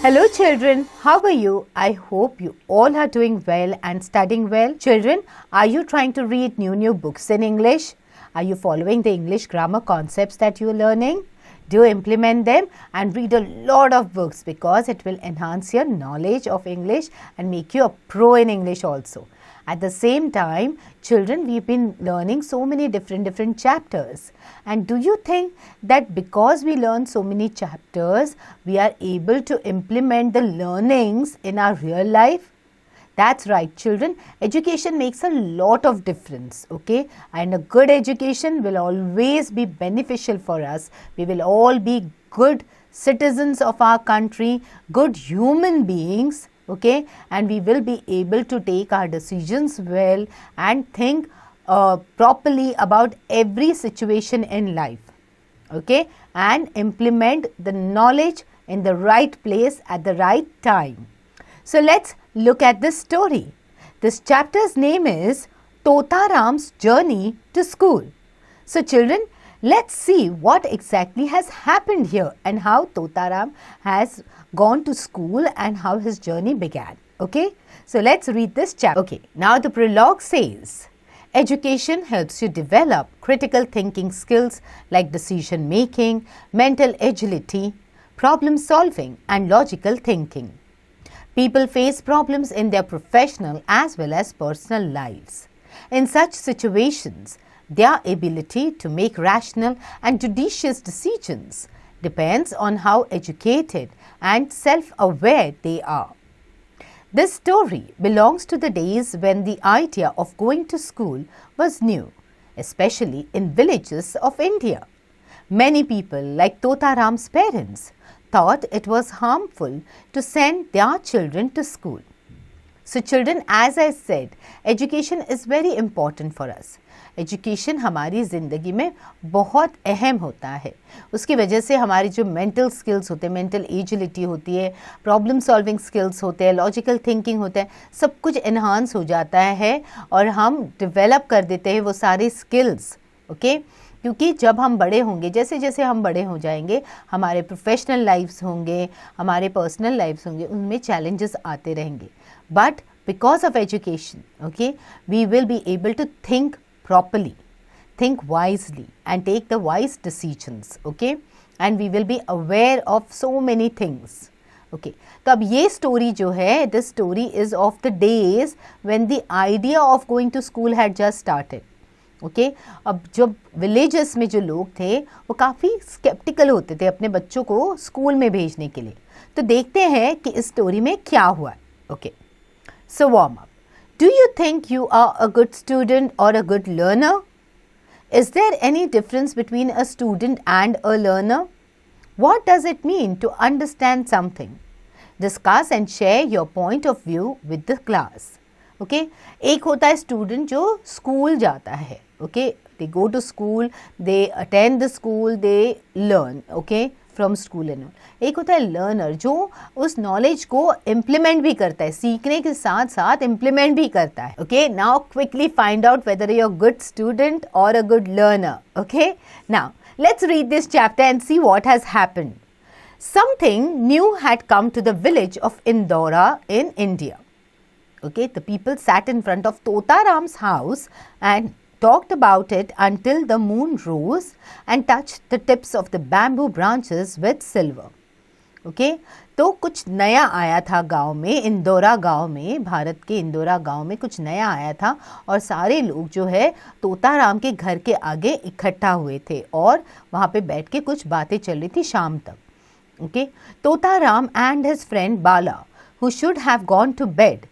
Hello children, how are you? I hope you all are doing well and studying well. Children, are you trying to read new books in English? Are you following the English grammar concepts that you are learning? Do implement them and read a lot of books because it will enhance your knowledge of English and make you a pro in English also. At the same time, children, we've been learning so many different chapters. And do you think that because we learn so many chapters, we are able to implement the learnings in our real life? That's right, children. Education makes a lot of difference, okay? And a good education will always be beneficial for us. We will all be good citizens of our country, good human beings, okay? And we will be able to take our decisions well and think properly about every situation in life, okay? And implement the knowledge in the right place at the right time. So let's look at this story. This chapter's name is Tota Ram's Journey to School. So children, let's see what exactly has happened here and how Tota Ram has gone to school and how his journey began. Okay, so let's read this chapter. Okay, now the prologue says, education helps you develop critical thinking skills like decision making, mental agility, problem solving and logical thinking. People face problems in their professional as well as personal lives. In such situations, their ability to make rational and judicious decisions depends on how educated and self-aware they are. This story belongs to the days when the idea of going to school was new, especially in villages of India. Many people, like Tota Ram's parents, thought it was harmful to send their children to school. So children, as I said, education is very important for us. Education हमारी ज़िंदगी में बहुत अहम होता है. उसकी वजह से हमारी जो मेंटल स्किल्स होते हैं, मेंटल एजिलिटी होती है, प्रॉब्लम सॉल्विंग स्किल्स होते हैं, लॉजिकल थिंकिंग होता है, सब कुछ एनहांस हो जाता है और हम डेवलप कर देते हैं वो सारे स्किल्स. ओके क्योंकि जब हम बड़े होंगे, जैसे जैसे हम बड़े हो जाएंगे, हमारे प्रोफेशनल लाइफ्स होंगे, हमारे पर्सनल लाइफ्स होंगे, उनमें चैलेंजेस आते रहेंगे. But because of education, okay, we will be able to think properly, think wisely and take the wise decisions, okay, and we will be aware of so many things, okay. तो अब ये story जो है, this story is of the days when the idea of going to school had just started, okay. अब जब villages में जो लोग थे वो काफ़ी skeptical होते थे अपने बच्चों को स्कूल में भेजने के लिए. तो देखते हैं कि इस story में क्या हुआ है, okay. So warm up. Do you think you are a good student or a good learner? Is there any difference between a student and a learner? What does it mean to understand something? Discuss and share your point of view with the class. Okay? एक होता है student जो school जाता है. Okay? They go to school, they attend the school, they learn. Okay? From school and all. एक होता है learner जो उस नॉलेज को इम्प्लीमेंट भी करता है, सीखने के साथ साथ इम्प्लीमेंट भी करता है. Okay, now quickly find out whether you are good student और a good learner. Okay, now let's read this chapter and see what has happened. Something new had come to the village of Indora in India. Okay, the people sat in front of Tota Ram's house and talked about it until the moon rose and touched the tips of the bamboo branches with silver. Okay, तो कुछ नया आया था गांव में, इंदौरा गांव में, भारत के इंदौरा गांव में कुछ नया आया था और सारे लोग जो है तोता राम के घर के आगे इकट्ठा हुए थे और वहाँ पे बैठ के कुछ बातें चल रही थी शाम तक. Okay, Tota Ram and his friend Bala, who should have gone to bed,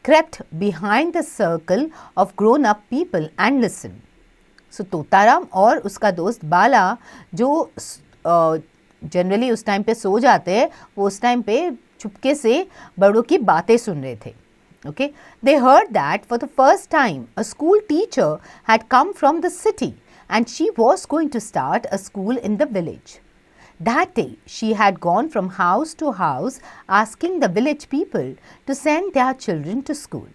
crept behind the circle of grown-up people and listened. So Tota Ram और उसका दोस्त बाला जो जनरली उस टाइम पे सो जाते हैं, वो उस टाइम पे चुपके से बड़ों की बातें सुन रहे थे. Okay, they heard that for the first time a school teacher had come from the city and she was going to start a school in the village. That day, she had gone from house to house asking the village people to send their children to school.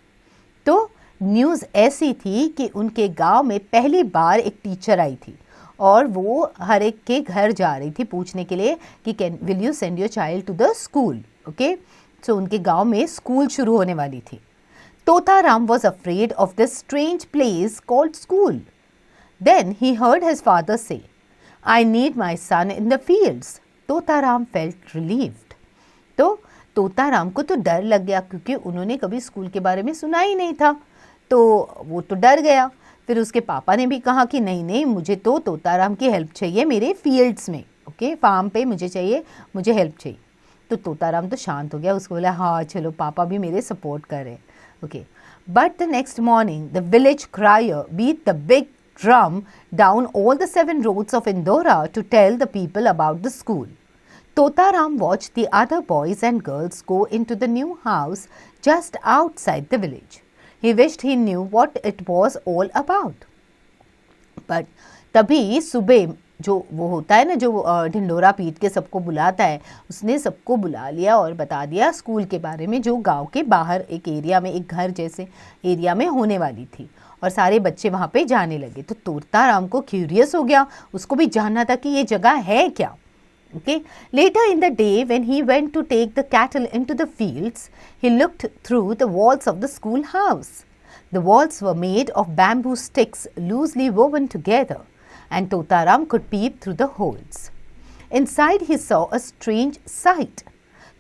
तो news ऐसी थी कि उनके गांव में पहली बार एक teacher आई थी और वो हर एक के घर जा रही थी पूछने के लिए कि will you send your child to the school. Okay, तो उनके गांव में स्कूल शुरू होने वाली थी. Totaram was afraid of this strange place called school. Then he heard his father say, I need my son in the fields. Totaram felt relieved. तो तोताराम को तो डर लग गया क्योंकि उन्होंने कभी स्कूल के बारे में सुना ही नहीं था, तो वो तो डर गया. फिर उसके पापा ने भी कहा कि नहीं नहीं, मुझे तो तोताराम की हेल्प चाहिए मेरे फील्ड्स में, ओके, फार्म पे मुझे चाहिए, मुझे हेल्प चाहिए. तो तोताराम तो शांत हो गया, उसको बोला हाँ चलो पापा भी मेरे सपोर्ट कर रहे हैं. Okay, but the next morning, the village crier beat the big drum down all the 7 roads of Indora to tell the people about the school. Totaram watched the other boys and girls go into the new house just outside the village. He wished he knew what it was all about. But तभी सुबह जो वो होता है ना, जो ढिंडोरा पीट के सबको बुलाता है, उसने सबको बुला लिया और बता दिया स्कूल के बारे में जो गांव के बाहर एक एरिया में, एक घर जैसे एरिया में होने वाली थी, और सारे बच्चे वहाँ पे जाने लगे. तो तोताराम को क्यूरियस हो गया, उसको भी जानना था कि ये जगह है क्या. Okay. Later in the day, when he went to take the cattle into the fields, he looked through the walls of the school house. The walls were made of bamboo sticks loosely woven together, and Totaram could peep through the holes. Inside he saw a strange sight.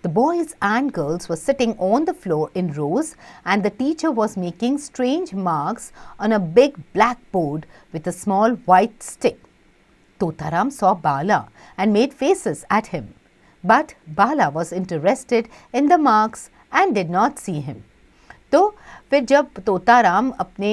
The boys and girls were sitting on the floor in rows, and the teacher was making strange marks on a big blackboard with a small white stick. Totaram saw Bala and made faces at him, but Bala was interested in the marks and did not see him. तो फिर जब तोताराम अपने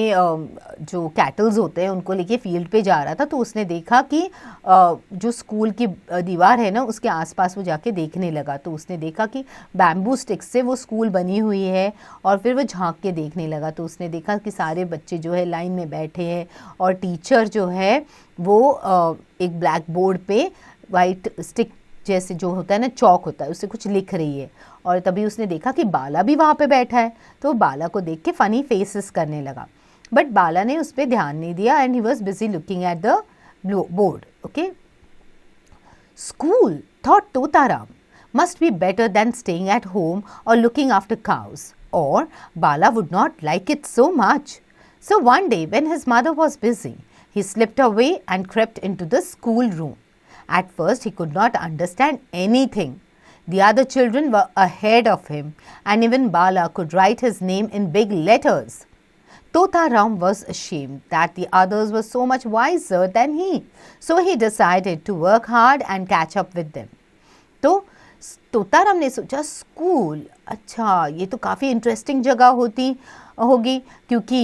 जो kettles होते हैं उनको लेके field पे जा रहा था, तो उसने देखा कि जो स्कूल की दीवार है ना, उसके आसपास वो जाके देखने लगा. तो उसने देखा कि बैम्बू स्टिक्स से वो स्कूल बनी हुई है, और फिर वो झांक के देखने लगा. तो उसने देखा कि सारे बच्चे जो है लाइन में बैठे हैं, और टीचर जो है वो एक ब्लैक बोर्ड पे वाइट स्टिक जैसे जो होता है ना, चौक होता है, उससे कुछ लिख रही है. और तभी उसने देखा कि बाला भी वहाँ पे बैठा है, तो बाला को देख के फ़नी फेसेस करने लगा. बट बाला ने उस पर ध्यान नहीं दिया, and he was busy looking at the board. Okay, school thought Totaram must be better than staying at home or looking after cows, or Bala would not like it so much. So one day when his mother was busy, he slipped away and crept into the school room. At first he could not understand anything. The other children were ahead of him, and even Bala could write his name in big letters. Totaram was ashamed that the others were so much wiser than he, so he decided to work hard and catch up with them. तो तोताराम ने सोचा school, अच्छा ये तो काफ़ी interesting जगह होगी, क्योंकि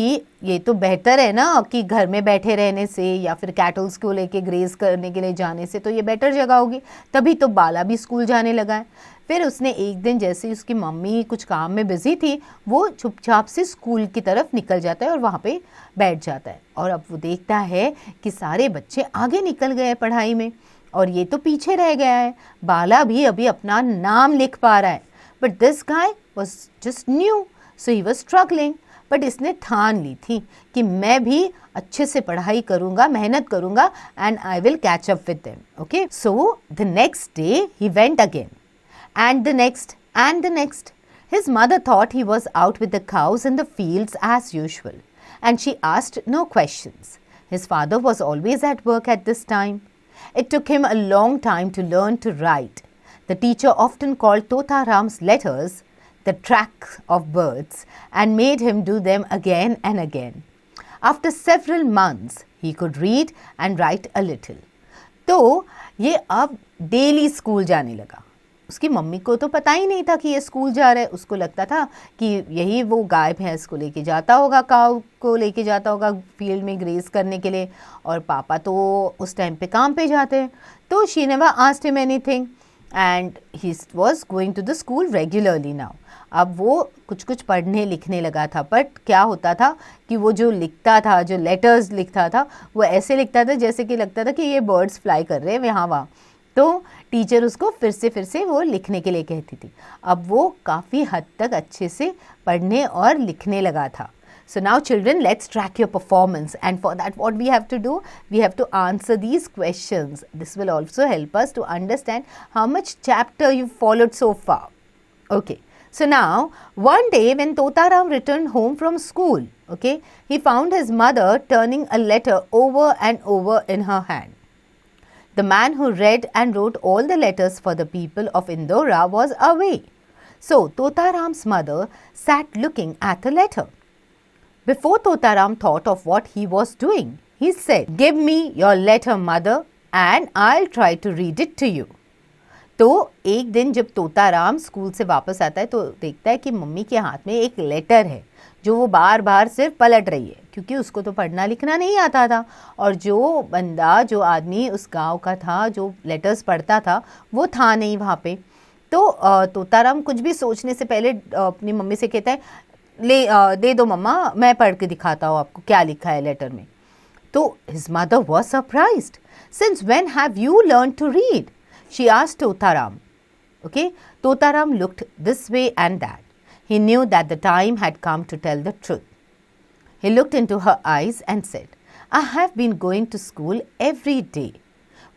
ये तो बेहतर है ना कि घर में बैठे रहने से या फिर कैटल्स को लेके ग्रेज करने के लिए जाने से, तो ये बेटर जगह होगी. तभी तो बाला भी स्कूल जाने लगा है. फिर उसने एक दिन, जैसे उसकी मम्मी कुछ काम में बिजी थी, वो चुपचाप से स्कूल की तरफ निकल जाता है और वहाँ पे बैठ जाता है. और अब वो देखता है कि सारे बच्चे आगे निकल गए पढ़ाई में, और ये तो पीछे रह गया है. बाला भी अभी अपना नाम लिख पा रहा है, but this guy was just new, so he was struggling. But इसने ठान ली थी कि मैं भी अच्छे से पढ़ाई करूँगा, मेहनत करूँगा, and I will catch up with them. Okay, so the next day he went again, and the next. His mother thought he was out with the cows in the fields as usual, and she asked no questions. His father was always at work at this time. It took him a long time to learn to write. The teacher often called Totaram's letters the tracks of birds and made him do them again and again. After several months, he could read and write a little. तो ये अब daily school जाने लगा. उसकी mummy को तो पता ही नहीं था कि ये स्कूल जा रहा है. उसको लगता था कि यही वो गाय भैंस को लेके जाता होगा, काऊ को लेके जाता होगा फील्ड में ग्रेज करने के लिए, और पापा तो उस टाइम पे काम पे जाते हैं. तो she never asked him anything, and he was going to the school regularly now. अब वो कुछ कुछ पढ़ने लिखने लगा था, बट क्या होता था कि वो जो लिखता था, जो लेटर्स लिखता था, वो ऐसे लिखता था जैसे कि लगता था कि ये बर्ड्स फ्लाई कर रहे हैं यहाँ वहाँ. तो टीचर उसको फिर से वो लिखने के लिए कहती थी. अब वो काफ़ी हद तक अच्छे से पढ़ने और लिखने लगा था. So now children, let's track your performance, and for that what we have to do, we have to answer these questions. This will also help us to understand how much chapter you followed so far. Okay, so now one day when Totaram returned home from school, okay, he found his mother turning a letter over and over in her hand. The man who read and wrote all the letters for the people of Indora was away. So Totaram's mother sat looking at the letter. Before Totaram thought of what he was doing, he said, "Give me your letter, mother, and I'll try to read it to you." तो एक दिन जब Totaram school से वापस आता है तो देखता है कि मम्मी के हाथ में एक लेटर है जो वो बार बार सिर्फ पलट रही है, क्योंकि उसको तो पढ़ना लिखना नहीं आता था और जो बंदा जो आदमी उस गांव का था जो लेटर्स पढ़ता था वो था नहीं वहाँ पे। तो तोताराम कुछ भी सोचने से पहले अपनी मम्मी से कहता है, दे दो मम्मा, मैं पढ़ के दिखाता हूँ आपको क्या लिखा है लेटर में। तो his mother was surprised, since when have you learn to read? She asked Totaram. Okay, Totaram looked this way and that. He knew that the time had come to tell the truth. He looked into her eyes and said, "I have been going to school every day.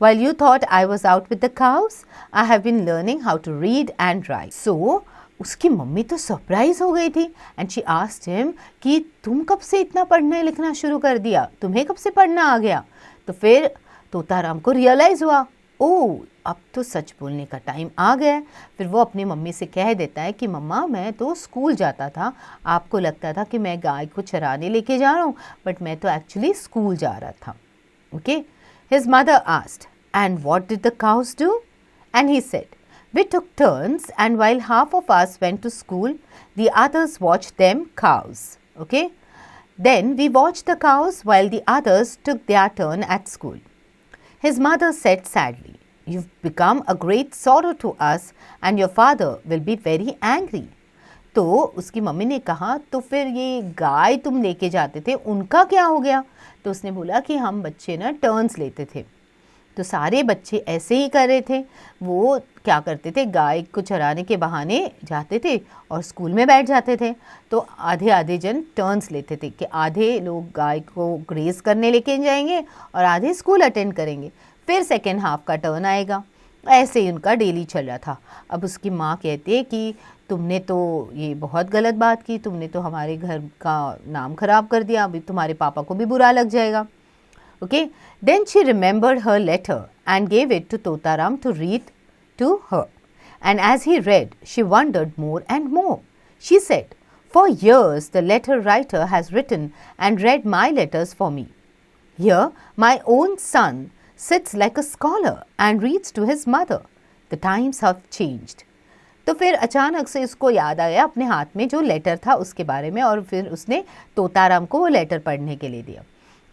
While you thought I was out with the cows, I have been learning how to read and write." So, उसकी mummy तो surprise हो गई थी and she asked him कि तुम कब से इतना पढ़ना लिखना शुरू कर दिया, तुम्हें कब से पढ़ना आ गया? तो फिर तोताराम को रियलाइज हुआ, ओह अब तो सच बोलने का टाइम आ गया है। फिर वो अपनी मम्मी से कह देता है कि मम्मा मैं तो स्कूल जाता था, आपको लगता था कि मैं गाय को चराने लेके जा रहा हूँ, बट मैं तो एक्चुअली स्कूल जा रहा था। Okay, his mother asked, and what did the cows do? And he said, we took turns and while half of us went to school the others watched them cows. Okay, then we watched the cows while the others took their turn at school. His mother said sadly, "You've become a great sorrow to us and your father will be very angry." तो उसकी mummy ने कहा, तो फिर ये गाय तुम लेके जाते थे उनका क्या हो गया? तो उसने बोला कि हम बच्चे ना टर्न्स लेते थे, तो सारे बच्चे ऐसे ही कर रहे थे। वो क्या करते थे, गाय को चराने के बहाने जाते थे और स्कूल में बैठ जाते थे। तो आधे आधे जन टर्न्स लेते थे कि आधे लोग गाय को ग्रेस करने लेके जाएंगे और आधे स्कूल अटेंड करेंगे, फिर सेकेंड हाफ का टर्न आएगा। ऐसे ही उनका डेली चल रहा था। अब उसकी माँ कहती है कि तुमने तो ये बहुत गलत बात की, तुमने तो हमारे घर का नाम खराब कर दिया, अभी तुम्हारे पापा को भी बुरा लग जाएगा। Okay, then she remembered her letter and gave it to Totaram to read to her. And as he read, she wondered more and more. She said, "For years the letter writer has written and read my letters for me. Here my own son sits like a scholar and reads to his mother. The times have changed." तो फिर अचानक से इसको याद आया अपने हाथ में जो लेटर था उसके बारे में, और फिर उसने तोताराम को वो लेटर पढ़ने के लिए दिया।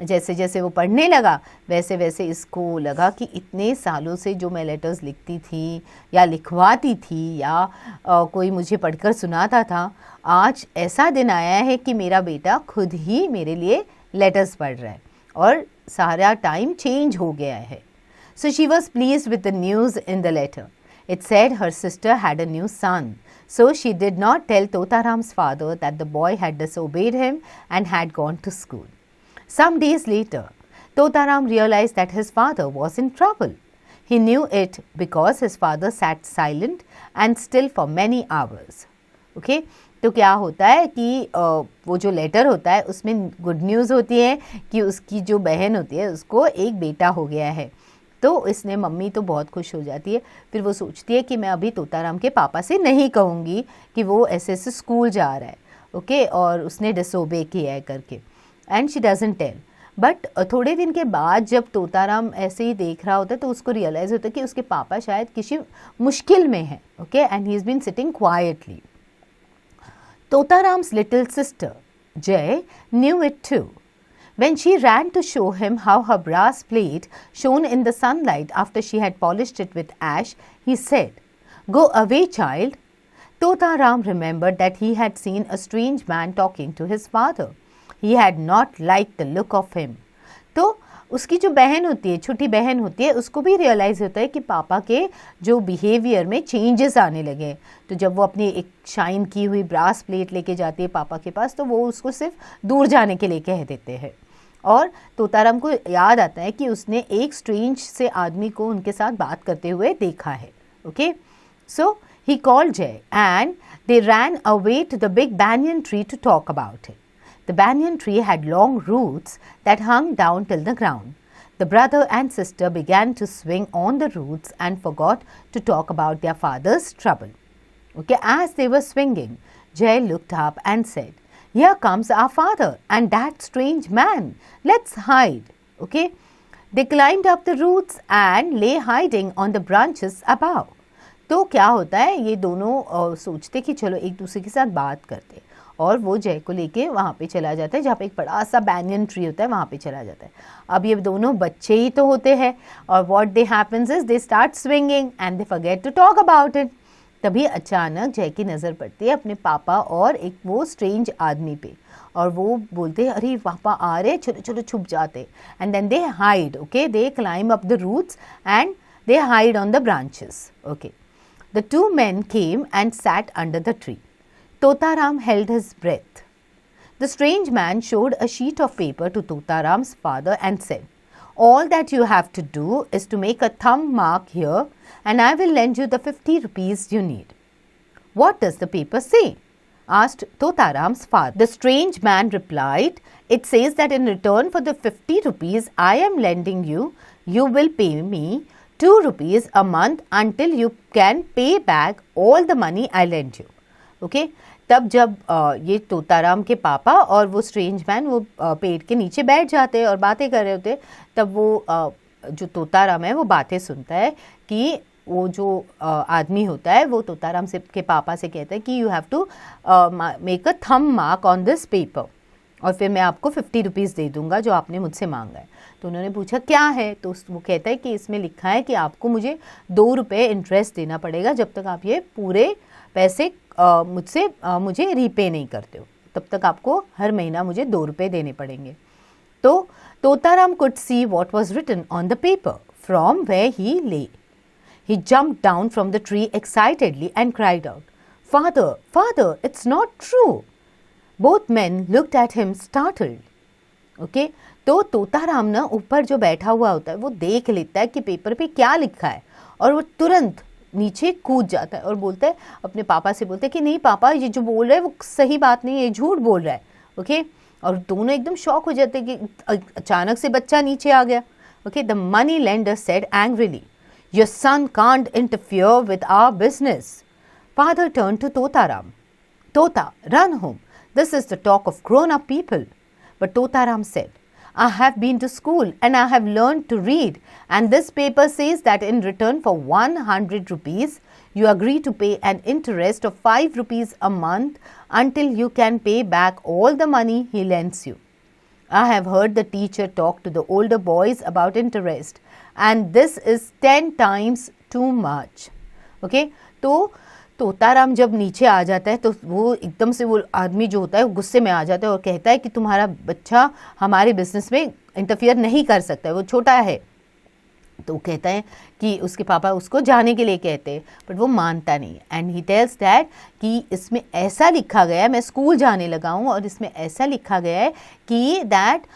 जैसे जैसे वो पढ़ने लगा वैसे वैसे इसको लगा कि इतने सालों से जो मैं लेटर्स लिखती थी या लिखवाती थी या कोई मुझे पढ़कर सुनाता था, आज ऐसा दिन आया है कि मेरा बेटा खुद ही मेरे लिए लेटर्स पढ़ रहा है और सारा टाइम चेंज हो गया है। So she was pleased with the news in the letter. It said her sister had a new son, so she did not tell Totaram's father that the boy had disobeyed him and had gone to school. Some days later, Totaram realized that his father was in trouble. He knew it because his father sat silent and still for many hours. Okay? तो क्या होता है कि वो जो letter होता है उसमें गुड न्यूज़ होती है कि उसकी जो बहन होती है उसको एक बेटा हो गया है। तो इसने मम्मी तो बहुत खुश हो जाती है। फिर वो सोचती है कि मैं अभी तोताराम के पापा से नहीं कहूँगी कि वो ऐसे ऐसे स्कूल जा रहा है, ओके, और उसने डिसोबे किया है करके, and she doesn't tell. But थोड़े दिन के बाद जब तोताराम ऐसे ही देख रहा होता है तो उसको रियलाइज़ होता है कि उसके पापा शायद किसी मुश्किल में हैं, okay, and he is been sitting quietly. Totaram's little sister, Jay, knew it too. When she ran to show him how her brass plate shone in the sunlight after she had polished it with ash, he said, "Go away, child." Totaram remembered that he had seen a strange man talking to his father. He had not liked the look of him. तो उसकी जो बहन होती है, छोटी बहन होती है, उसको भी रियलाइज़ होता है कि पापा के जो बिहेवियर में चेंजेस आने लगे। तो जब वो अपनी एक शाइन की हुई ब्रास प्लेट लेके जाती है पापा के पास तो वो उसको सिर्फ दूर जाने के लिए कह देते हैं। और तोताराम को याद आता है कि उसने एक स्ट्रेंज से आदमी को उनके साथ बात करते हुए देखा है। Okay, so He called Jay and they ran away to the big banyan tree to talk about it. The banyan tree had long roots that hung down till the ground. The brother and sister began to swing on the roots and forgot to talk about their father's trouble. Okay, as they were swinging, Jay looked up and said, "Here comes our father and that strange man. Let's hide." Okay, they climbed up the roots and lay hiding on the branches above. तो क्या होता है, ये दोनों सोचते कि चलो एक दूसरे के साथ बात करते, और वो जय को लेके वहाँ पे चला जाता है जहाँ पे एक बड़ा सा बैनियन ट्री होता है, वहाँ पे चला जाता है. अब ये दोनों बच्चे ही तो होते हैं, और what they happens is they start swinging and they forget to talk about it. तभी अचानक जय की नज़र पड़ती है अपने पापा और एक वो स्ट्रेंज आदमी पे, और वो बोलते हैं अरे पापा आ रहे, चलो चलो छुप जाते. And then they hide. Okay, they climb up the roots and they hide on the branches. Okay, the two men came and sat under the tree. Totaram held his breath. The strange man showed a sheet of paper to Totaram's father and said, "All that you have to do is to make a thumb mark here and I will lend you the 50 rupees you need." "What does the paper say?" asked Totaram's father. The strange man replied, "It says that in return for the 50 rupees I am lending you, you will pay me 2 rupees a month until you can pay back all the money I lent you." Okay? तब जब ये तोताराम के पापा और वो strange man वो पेड़ के नीचे बैठ जाते हैं और बातें कर रहे होते, तब वो जो तोताराम है वो बातें सुनता है कि वो जो आदमी होता है वो तोताराम से के पापा से कहता है कि you have to make a thumb mark on this paper, और फिर मैं आपको 50 रुपीज़ दे दूंगा जो आपने मुझसे मांगा है. तो उन्होंने पूछा क्या है, तो वो कहता है कि इसमें लिखा है कि आपको मुझे 2 रुपये इंटरेस्ट देना पड़ेगा जब तक आप ये पूरे पैसे मुझे रीपे नहीं करते हो, तब तक आपको हर महीना मुझे 2 रुपये देने पड़ेंगे. तो Totaram could see what was written on the paper from where he lay. He jumped down from the tree excitedly and cried out, "Father, father, it's not true." Both men looked at him startled. Okay? तो तोताराम ना ऊपर जो बैठा हुआ होता है वो देख लेता है कि पेपर पे क्या लिखा है, और वो तुरंत नीचे कूद जाता है और बोलता है, अपने पापा से बोलता है कि नहीं पापा, ये जो बोल रहा है वो सही बात नहीं है, ये झूठ बोल रहा है. ओके, और दोनों एकदम शॉक हो जाते हैं कि अचानक से बच्चा नीचे आ गया. Okay, the money lender said angrily, "Your son can't interfere with our business." Father turned to Totaram. "Tota, run home. This is the talk of grown-up people." But Totaram said, "I have been to school and I have learned to read, and this paper says that in return for 100 rupees, you agree to pay an interest of 5 rupees a month until you can pay back all the money he lends you. I have heard the teacher talk to the older boys about interest, and this is 10 times too much." Okay? तो तोताराम जब नीचे आ जाता है तो वो एकदम से वो आदमी जो होता है वो गुस्से में आ जाता है और कहता है कि तुम्हारा बच्चा हमारे बिजनेस में इंटरफियर नहीं कर सकता है, वो छोटा है. तो वो कहता है कि उसके पापा उसको जाने के लिए कहते हैं, बट वो मानता नहीं. एंड ही टेल्स दैट कि इसमें ऐसा लिखा गया है, मैं स्कूल जाने लगा हूँ और इसमें ऐसा लिखा गया है कि दैट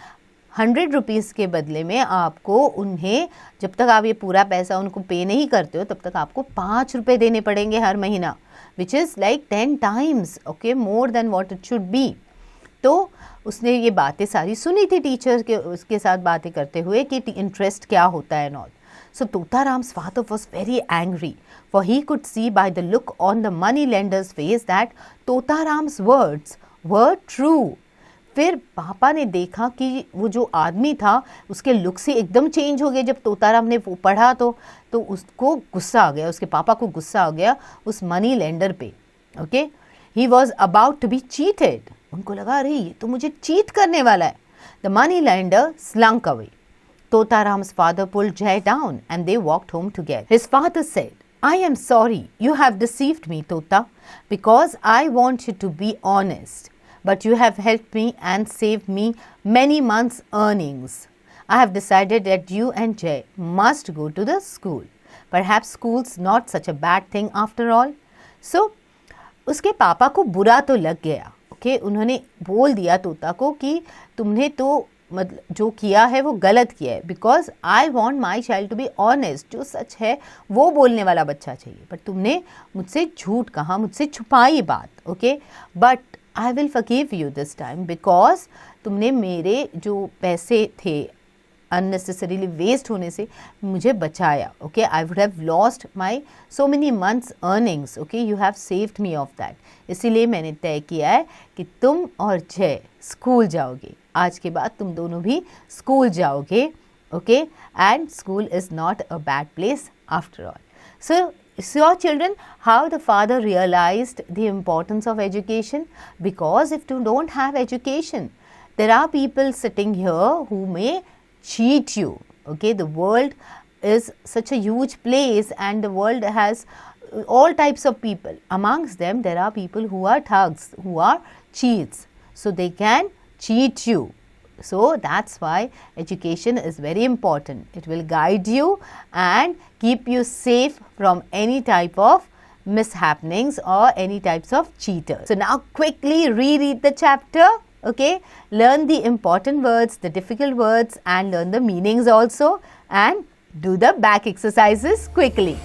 100 रुपीज़ के बदले में आपको उन्हें, जब तक आप ये पूरा पैसा उनको पे नहीं करते हो तब तक आपको 5 रुपये देने पड़ेंगे हर महीना, which is like 10 times okay more than what it should be. तो उसने ये बातें सारी सुनी थी टीचर के उसके साथ बातें करते हुए कि इंटरेस्ट क्या होता है not. So Totaram's father was very angry, for he could see by the look on the money lender's face that Totaram's words were true. फिर पापा ने देखा कि वो जो आदमी था उसके लुक से एकदम चेंज हो गए. जब तोताराम ने वो पढ़ा तो उसको गुस्सा आ गया, उसके पापा को गुस्सा आ गया उस मनी लेंडर पे. Okay, he was about to be cheated. उनको लगा अरे ये तो मुझे चीट करने वाला है. The money lender slunk away. Totaram's father pulled Jay down and they walked home together. His father said, "I am sorry you have deceived me, Tota, because I want you to be honest. But you have helped me and saved me many months' earnings. I have decided that you and Jay must go to the school. Perhaps school's not such a bad thing after all." So, उसके पापा को बुरा तो लग गया. Okay, उन्होंने बोल दिया तोता को कि तुमने तो मतलब जो किया है वो गलत किया है, because I want my child to be honest, जो सच है वो बोलने वाला बच्चा चाहिए, बट तुमने मुझसे झूठ कहा, मुझसे छुपाई बात, okay, but I will forgive you this time, because तुमने मेरे जो पैसे थे अननेसेसरीली वेस्ट होने से मुझे बचाया, okay, I would have lost my so many months earnings, okay, you have saved me of that, इसीलिए मैंने तय किया है कि तुम और जय स्कूल जाओगे, आज के बाद तुम दोनों भी स्कूल जाओगे, okay, and school is not a bad place after all. So saw children how the father realized the importance of education, because if you don't have education, there are people sitting here who may cheat you, okay, the world is such a huge place and the world has all types of people, amongst them there are people who are thugs, who are cheats, so they can cheat you. So that's why education is very important. It will guide you and keep you safe from any type of mishappenings or any types of cheaters. So now quickly reread the chapter, okay, learn the important words, the difficult words, and learn the meanings also, and do the back exercises quickly.